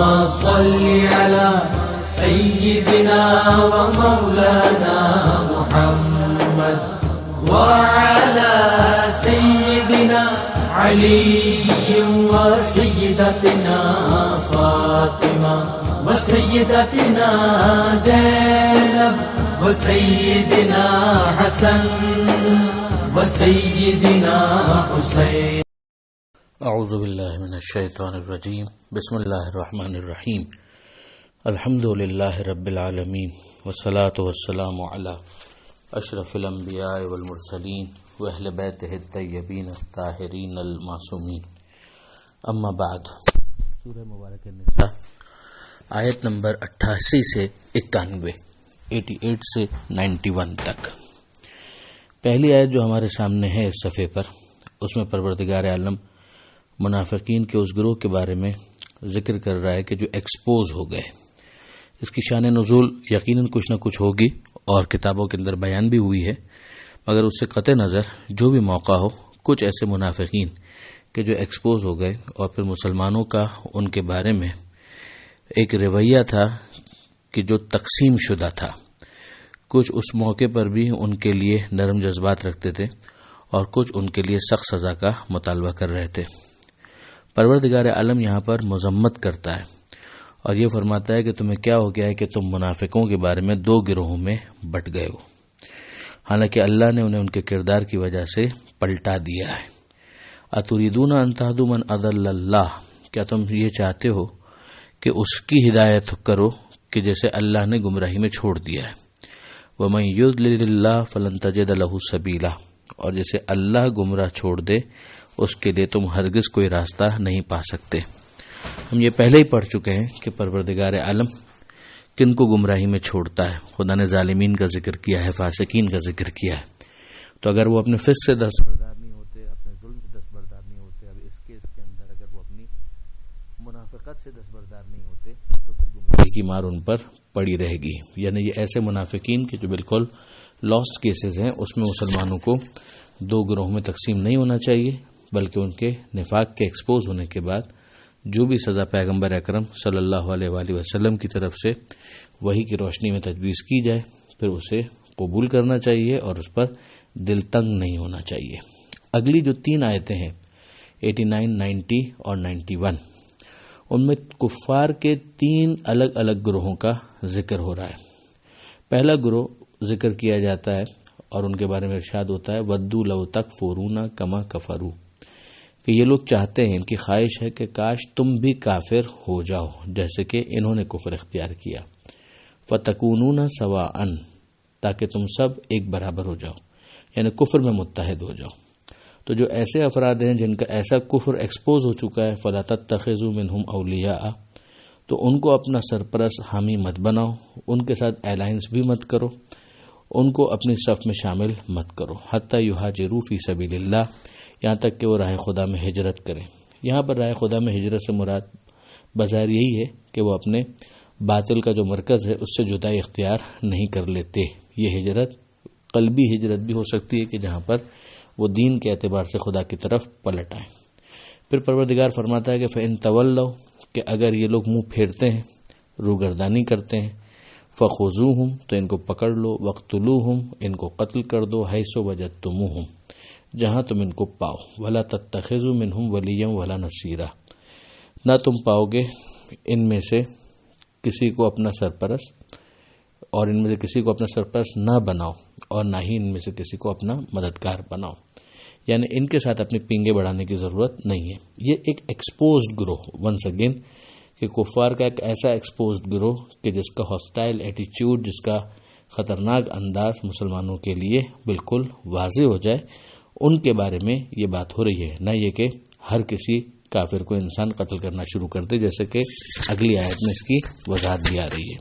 صل على سيدنا ومولانا محمد وعلى سيدنا علي وسيدتنا فاطمة وسيدتنا زينب وسيدنا حسن وسيدنا حسين. اعوذ باللہ من الشیطان الرجیم. بسم اللہ الرحمن الرحیم. الحمد للہ رب العالمین والصلاة والسلام علی اشرف الانبیاء والمرسلین واہل بیتہ الطیبین الطاہرین المعصومین. اما بعد. سورہ مبارک نساء آیت نمبر 88 سے 91، 88 سے 91 تک. پہلی آیت جو ہمارے سامنے ہے اس صفحے پر، اس میں پروردگار عالم منافقین کے اس گروہ کے بارے میں ذکر کر رہا ہے کہ جو ایکسپوز ہو گئے. اس کی شان نزول یقیناً کچھ نہ کچھ ہوگی اور کتابوں کے اندر بیان بھی ہوئی ہے، مگر اس سے قطع نظر جو بھی موقع ہو، کچھ ایسے منافقین کہ جو ایکسپوز ہو گئے اور پھر مسلمانوں کا ان کے بارے میں ایک رویہ تھا کہ جو تقسیم شدہ تھا. کچھ اس موقع پر بھی ان کے لیے نرم جذبات رکھتے تھے اور کچھ ان کے لیے سخت سزا کا مطالبہ کر رہے تھے. پروردگار عالم یہاں پر مذمت کرتا ہے اور یہ فرماتا ہے کہ تمہیں کیا ہو گیا ہے کہ تم منافقوں کے بارے میں دو گروہوں میں بٹ گئے ہو، حالانکہ اللہ نے انہیں ان کے کردار کی وجہ سے پلٹا دیا ہے. اتریدون ان تهدوا من اضل اللہ، کیا تم یہ چاہتے ہو کہ اس کی ہدایت کرو کہ جیسے اللہ نے گمراہی میں چھوڑ دیا ہے. ومن یضلل اللہ فلن تجد له سبیلا، اور جیسے اللہ گمراہ چھوڑ دے اس کے لیے تم ہرگز کوئی راستہ نہیں پا سکتے. ہم یہ پہلے ہی پڑھ چکے ہیں کہ پروردگار عالم کن کو گمراہی میں چھوڑتا ہے. خدا نے ظالمین کا ذکر کیا ہے، فاسقین کا ذکر کیا ہے. تو اگر وہ اپنے فسق سے دستبردار نہیں ہوتے، اپنے ظلم سے دستبردار نہیں ہوتے، اب اس کیس کے اندر اگر وہ اپنی منافقت سے دستبردار نہیں ہوتے تو پھر گمراہی کی مار ان پر پڑی رہے گی. یعنی یہ ایسے منافقین کے جو بالکل لاسٹ کیسز ہیں، اس میں مسلمانوں کو دو گروہوں میں تقسیم نہیں ہونا چاہیے، بلکہ ان کے نفاق کے ایکسپوز ہونے کے بعد جو بھی سزا پیغمبر اکرم صلی اللہ علیہ وآلہ وسلم کی طرف سے وحی کی روشنی میں تجویز کی جائے، پھر اسے قبول کرنا چاہیے اور اس پر دل تنگ نہیں ہونا چاہیے. اگلی جو تین آیتیں ہیں 89، 90 اور 91، ان میں کفار کے تین الگ الگ گروہوں کا ذکر ہو رہا ہے. پہلا گروہ ذکر کیا جاتا ہے اور ان کے بارے میں ارشاد ہوتا ہے ودوا لو تکفرون کما کفروا، کہ یہ لوگ چاہتے ہیں، ان کی خواہش ہے کہ کاش تم بھی کافر ہو جاؤ جیسے کہ انہوں نے کفر اختیار کیا. فتکونون سواء، تاکہ تم سب ایک برابر ہو جاؤ، یعنی کفر میں متحد ہو جاؤ. تو جو ایسے افراد ہیں جن کا ایسا کفر ایکسپوز ہو چکا ہے فلا تتخذوا منہم اولیاء، تو ان کو اپنا سرپرست حامی مت بناؤ، ان کے ساتھ الائنس بھی مت کرو، ان کو اپنی صف میں شامل مت کرو. حتی یہاجروا فی سبیل اللہ، یہاں تک کہ وہ راہ خدا میں ہجرت کریں. یہاں پر راہ خدا میں ہجرت سے مراد بظاہر یہی ہے کہ وہ اپنے باطل کا جو مرکز ہے اس سے جدائی اختیار نہیں کر لیتے. یہ ہجرت قلبی ہجرت بھی ہو سکتی ہے کہ جہاں پر وہ دین کے اعتبار سے خدا کی طرف پلٹ آئیں. پھر پروردگار فرماتا ہے کہ فَإِن تَوَلَّوْا، کہ اگر یہ لوگ منہ پھیرتے ہیں، روگردانی کرتے ہیں، فَخُذُوهُمْ، تو ان کو پکڑ لو، وَاقْتُلُوهُمْ، ان کو قتل کر دو، حَيْثُ وَجَدتُّمُوهُمْ، جہاں تم ان کو پاؤ. وَلَا تَتَّخِذُوا مِنْهُمْ وَلِيًّا وَلَا نَصِيرًا، نہ تم پاؤ گے ان میں سے کسی کو اپنا سرپرست، اور ان میں سے کسی کو اپنا سرپرست نہ بناؤ، اور نہ ہی ان میں سے کسی کو اپنا مددگار بناؤ. یعنی ان کے ساتھ اپنی پینگیں بڑھانے کی ضرورت نہیں ہے. یہ ایک ایکسپوزڈ گروہ، ونس اگین، کہ کفار کا ایک ایسا ایکسپوزڈ گروہ کہ جس کا ہاسٹائل ایٹیچیوڈ، جس کا خطرناک انداز مسلمانوں کے لیے بالکل واضح ہو جائے، ان کے بارے میں یہ بات ہو رہی ہے. نہ یہ کہ ہر کسی کافر کو انسان قتل کرنا شروع کر دے، جیسے کہ اگلی آیت میں اس کی وضاحت بھی آ رہی ہے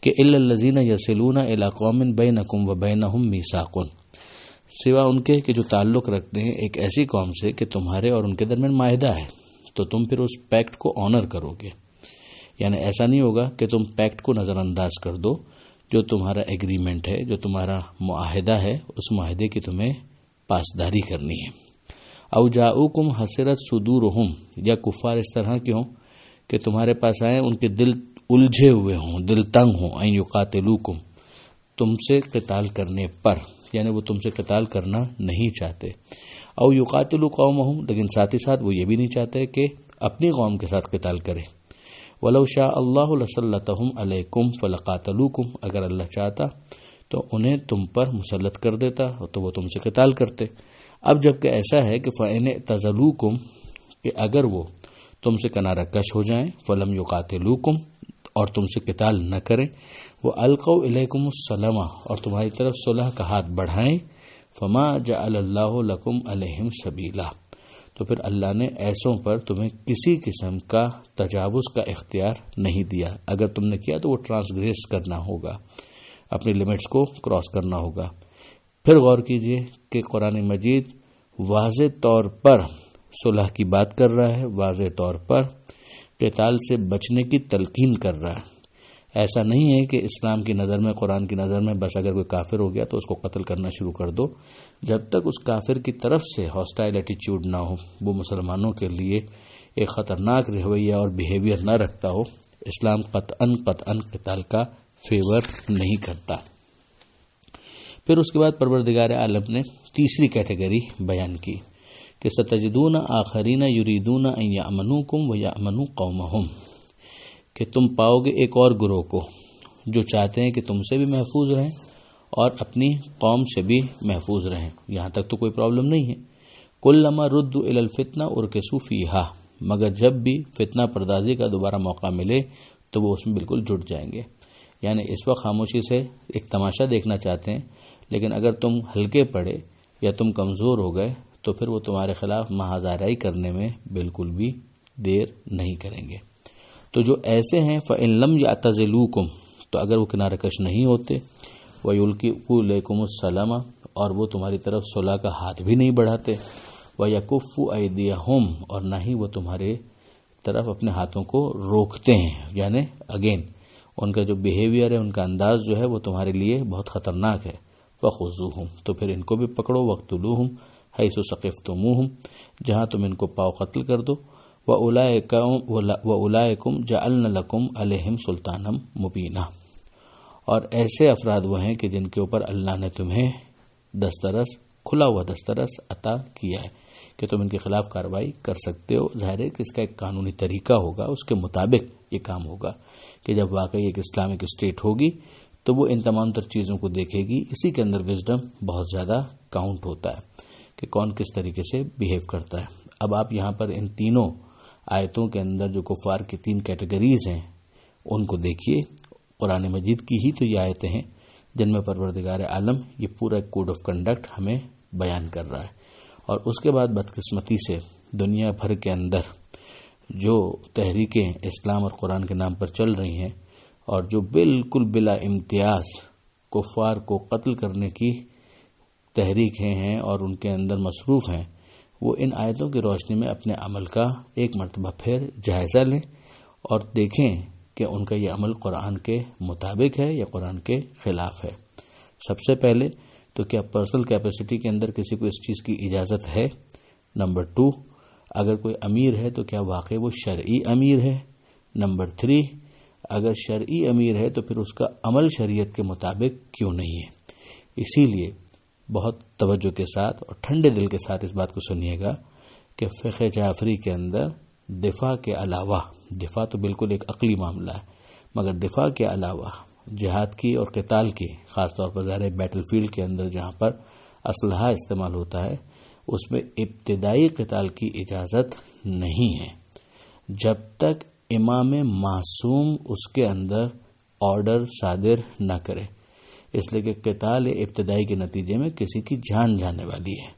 کہ الا الذین یصلون الی قوم بینکم وبینہم میثاق، سوا ان کے کہ جو تعلق رکھتے ہیں ایک ایسی قوم سے کہ تمہارے اور ان کے درمیان معاہدہ ہے، تو تم پھر اس پیکٹ کو آنر کرو گے. یعنی ایسا نہیں ہوگا کہ تم پیکٹ کو نظر انداز کر دو، جو تمہارا ایگریمنٹ ہے، جو تمہارا معاہدہ ہے، اس معاہدے کی تمہیں پاسداری کرنی ہے. او جاؤکم حسرت صدورہم، یا کفار اس طرح کے ہوں کہ تمہارے پاس آئیں ان کے دل الجھے ہوئے ہوں، دل تنگ ہوں، ان یقاتلوکم، تم سے قتال کرنے پر، یعنی وہ تم سے قتال کرنا نہیں چاہتے، او یقاتلوا قومہم، لیکن ساتھ ہی ساتھ وہ یہ بھی نہیں چاہتے کہ اپنی قوم کے ساتھ قتال کرے، ولو شاء اللہ لسلطہم علیکم فلقاتلوکم، اگر اللہ چاہتا تو انہیں تم پر مسلط کر دیتا تو وہ تم سے قتال کرتے۔ اب جب کہ ایسا ہے کہ فَإِنِ اعْتَزَلُوكُمْ، کہ اگر وہ تم سے کنارہ کش ہو جائیں، فَلَمْ يُقَاتِلُوكُمْ، اور تم سے قتال نہ کریں، وَأَلْقَوْا إِلَيْكُمُ السَّلَامَ، اور تمہاری طرف صلح کا ہاتھ بڑھائیں، فَمَا جَعَلَ اللَّهُ لَكُمْ عَلَيْهِمْ سَبِيلًا، تو پھر اللہ نے ایسوں پر تمہیں کسی قسم کا تجاوز کا اختیار نہیں دیا، اگر تم نے کیا تو وہ ٹرانسگریس کرنا ہوگا، اپنی لیمٹس کو کراس کرنا ہوگا۔ پھر غور کیجئے کہ قرآن مجید واضح طور پر صلح کی بات کر رہا ہے، واضح طور پر قتال سے بچنے کی تلقین کر رہا ہے۔ ایسا نہیں ہے کہ اسلام کی نظر میں، قرآن کی نظر میں بس اگر کوئی کافر ہو گیا تو اس کو قتل کرنا شروع کر دو، جب تک اس کافر کی طرف سے ہاسٹائل ایٹیچیوڈ نہ ہو، وہ مسلمانوں کے لیے ایک خطرناک رویہ اور بیہیویئر نہ رکھتا ہو، اسلام قطعاً قتال کا فیور نہیں کرتا۔ پھر اس کے بعد پروردگار عالم نے تیسری کیٹیگری بیان کی کہ ستجدون آخرین یریدون ان یأمنوکم ویأمنوا قومہم، کہ تم پاؤ گے ایک اور گروہ کو جو چاہتے ہیں کہ تم سے بھی محفوظ رہیں اور اپنی قوم سے بھی محفوظ رہیں، یہاں تک تو کوئی پرابلم نہیں ہے۔ کلما ردوا الی الفتنہ ارکسوا فیہا، مگر جب بھی فتنہ پردازی کا دوبارہ موقع ملے تو وہ اس میں بالکل جٹ جائیں گے، یعنی اس وقت خاموشی سے ایک تماشا دیکھنا چاہتے ہیں، لیکن اگر تم ہلکے پڑے یا تم کمزور ہو گئے تو پھر وہ تمہارے خلاف محاذ آرائی کرنے میں بالکل بھی دیر نہیں کریں گے۔ تو جو ایسے ہیں فَإِن لَمْ يَعْتَزِلُوكُمْ، تو اگر وہ کنارہ کش نہیں ہوتے، وَيُلْقِئُوا إِلَيْكُمُ السَّلَامَ، اور وہ تمہاری طرف صلح کا ہاتھ بھی نہیں بڑھاتے، وَيَكُفُّوا أَيْدِيَهُمْ، اور نہ ہی وہ تمہارے طرف اپنے ہاتھوں کو روکتے ہیں، یعنی اگین ان کا جو بیہیویئر ہے، ان کا انداز جو ہے وہ تمہارے لیے بہت خطرناک ہے، فَخُذُوهُمْ، تو پھر ان کو بھی پکڑو، وَاقْتُلُوهُمْ حَيْثُ ثَقِفْتُمُوهُمْ، جہاں تم ان کو پاؤ قتل کر دو، وَأُولَئِكُمْ جَعَلْنَا لَكُمْ عَلَيْهِمْ سُلْطَانًا مُبِينًا، اور ایسے افراد وہ ہیں کہ جن کے اوپر اللہ نے تمہیں دسترس، کھلا ہوا دسترس عطا کیا ہے کہ تم ان کے خلاف کارروائی کر سکتے ہو۔ ظاہر ہے کہ اس کا ایک قانونی طریقہ ہوگا، اس کے مطابق یہ کام ہوگا کہ جب واقعی ایک اسلامک اسٹیٹ ہوگی تو وہ ان تمام تر چیزوں کو دیکھے گی۔ اسی کے اندر وزڈم بہت زیادہ کاؤنٹ ہوتا ہے کہ کون کس طریقے سے بیہیو کرتا ہے۔ اب آپ یہاں پر ان تینوں آیتوں کے اندر جو کفار کی تین کیٹیگریز ہیں ان کو دیکھیے، قرآن مجید کی ہی تو یہ آیتیں ہیں جن میں پروردگار عالم یہ پورا ایک کوڈ آف کنڈکٹ ہمیں بیان کر رہا ہے، اور اس کے بعد بدقسمتی سے دنیا بھر کے اندر جو تحریکیں اسلام اور قرآن کے نام پر چل رہی ہیں اور جو بالکل بلا امتیاز کفار کو قتل کرنے کی تحریکیں ہیں اور ان کے اندر مصروف ہیں، وہ ان آیتوں کی روشنی میں اپنے عمل کا ایک مرتبہ پھر جائزہ لیں اور دیکھیں کہ ان کا یہ عمل قرآن کے مطابق ہے یا قرآن کے خلاف ہے۔ سب سے پہلے تو کیا پرسنل کیپیسٹی کے اندر کسی کو اس چیز کی اجازت ہے؟ نمبر 2، اگر کوئی امیر ہے تو کیا واقعی وہ شرعی امیر ہے؟ نمبر 3، اگر شرعی امیر ہے تو پھر اس کا عمل شریعت کے مطابق کیوں نہیں ہے؟ اسی لیے بہت توجہ کے ساتھ اور ٹھنڈے دل کے ساتھ اس بات کو سنیے گا کہ فقہ جعفری کے اندر دفاع کے علاوہ، دفاع تو بالکل ایک عقلی معاملہ ہے، مگر دفاع کے علاوہ جہاد کی اور قتال کی، خاص طور پر ظاہر بیٹل فیلڈ کے اندر جہاں پر اسلحہ استعمال ہوتا ہے، اس میں ابتدائی قتال کی اجازت نہیں ہے جب تک امام معصوم اس کے اندر آرڈر صادر نہ کرے، اس لیے کہ قتال ابتدائی کے نتیجے میں کسی کی جان جانے والی ہے،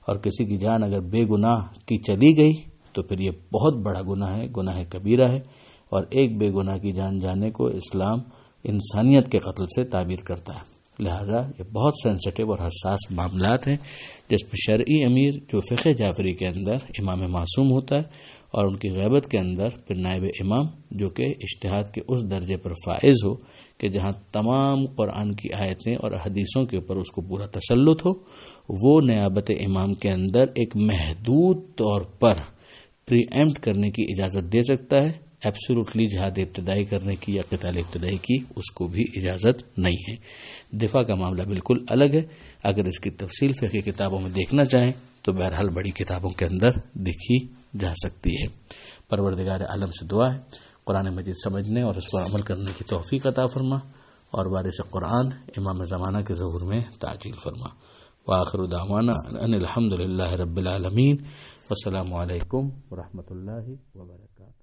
اور کسی کی جان اگر بے گناہ کی چلی گئی تو پھر یہ بہت بڑا گناہ ہے، گناہ کبیرہ ہے، اور ایک بے گناہ کی جان جانے کو اسلام انسانیت کے قتل سے تعبیر کرتا ہے۔ لہذا یہ بہت سینسٹیو اور حساس معاملات ہیں جس میں شرعی امیر جو فقہ جعفری کے اندر امام معصوم ہوتا ہے، اور ان کی غیبت کے اندر پھر نائب امام جو کہ اجتہاد کے اس درجے پر فائز ہو کہ جہاں تمام قرآن کی آیتیں اور حدیثوں کے اوپر اس کو پورا تسلط ہو، وہ نیابت امام کے اندر ایک محدود طور پر پری ایمپٹ کرنے کی اجازت دے سکتا ہے ایبسولوٹلی جہاد ابتدائی کرنے کی یا قتال ابتدائی کی اس کو بھی اجازت نہیں ہے۔ دفاع کا معاملہ بالکل الگ ہے، اگر اس کی تفصیل فقہی کتابوں میں دیکھنا چاہیں تو بہرحال بڑی کتابوں کے اندر دیکھی جا سکتی ہے۔ پروردگار عالم سے دعا ہے قرآن مجید سمجھنے اور اس پر عمل کرنے کی توفیق عطا فرما، اور وارث قرآن امام زمانہ کے ظہور میں تعجیل فرما۔ وآخر دعوانا ان الحمد للہ رب العالمین، والسلام علیکم ورحمۃ اللہ وبرکاتہ۔